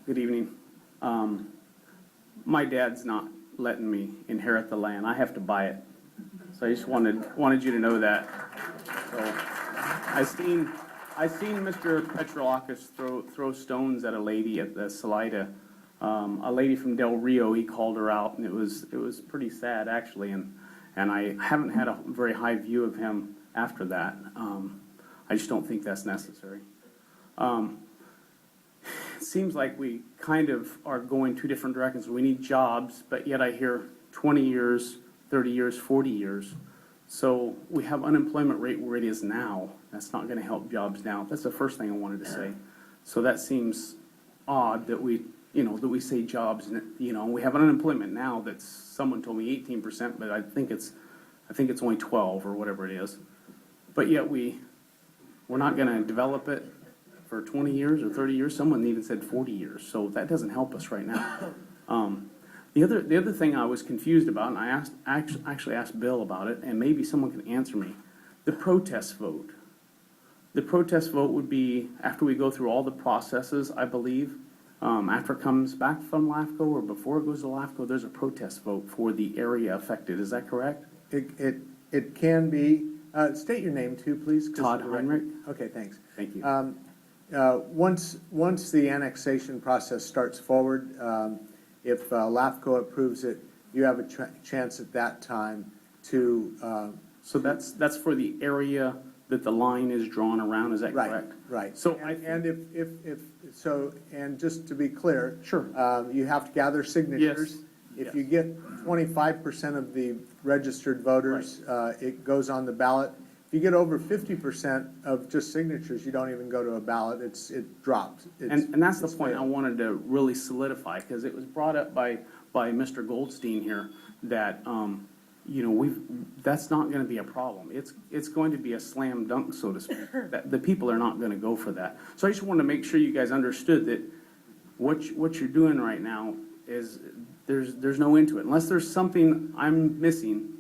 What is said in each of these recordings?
Good evening. My dad's not letting me inherit the land. I have to buy it. So I just wanted you to know that. So I seen Mr. Petrolakis throw stones at a lady at the Salida. A lady from Del Rio, he called her out, and it was pretty sad actually. And I haven't had a very high view of him after that. I just don't think that's necessary. It seems like we kind of are going two different directions. We need jobs, but yet I hear 20 years, 30 years, 40 years. So we have unemployment rate where it is now. That's not going to help jobs now. That's the first thing I wanted to say. So that seems odd that we say jobs, and we have an unemployment now that's, someone told me 18%, but I think it's only 12 or whatever it is. But yet we're not going to develop it for 20 years or 30 years. Someone even said 40 years. So that doesn't help us right now. The other thing I was confused about, and I actually asked Bill about it, and maybe someone can answer me. The protest vote. The protest vote would be after we go through all the processes, I believe. After it comes back from LAFCO or before it goes to LAFCO, there's a protest vote for the area affected. Is that correct? It can be. State your name too, please. Todd Heinrich. Okay, thanks. Thank you. Once the annexation process starts forward, if LAFCO approves it, you have a chance at that time to. So that's for the area that the line is drawn around. Is that correct? Right. So and just to be clear, sure, you have to gather signatures. Yes. If you get 25% of the registered voters, right, it goes on the ballot. If you get over 50% of just signatures, you don't even go to a ballot. It drops. And that's the point I wanted to really solidify, because it was brought up by Mr. Goldstein here that that's not going to be a problem. It's going to be a slam dunk, so to speak. That the people are not going to go for that. So I just wanted to make sure you guys understood that what you're doing right now is there's no end to it unless there's something I'm missing.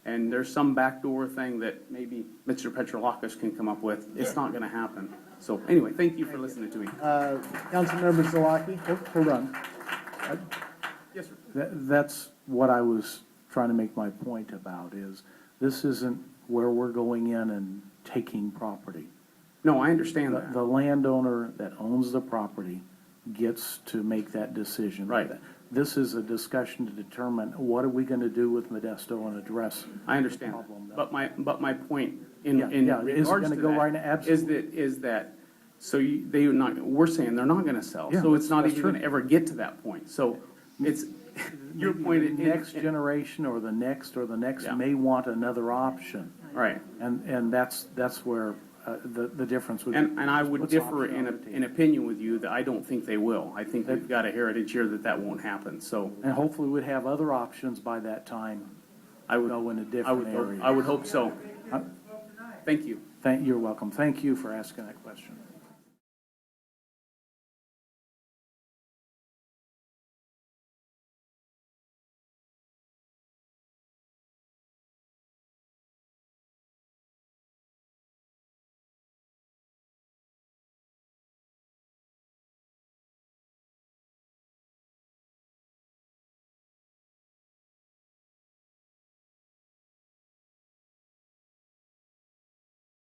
And there's some backdoor thing that maybe Mr. Petrolakis can come up with. It's not going to happen. So anyway, thank you for listening to me. Councilmember Zalaki. Hold on. Yes, sir. That's what I was trying to make my point about, is this isn't where we're going in and taking property. No, I understand that. The landowner that owns the property gets to make that decision. Right. This is a discussion to determine what are we going to do with Modesto and address. I understand that. But my point in regards to go right now, is that so we're saying they're not going to sell. Yeah, so it's not even true. going to ever get to that point. So it's your point. The next generation or the next yeah, may want another option. Right. And that's where the difference would be. And I would differ in opinion with you that I don't think they will. I think we've got a heritage here that won't happen. So and hopefully we'd have other options by that time. I would go in a different area. I would hope so. Thank you. You're welcome. Thank you for asking that question.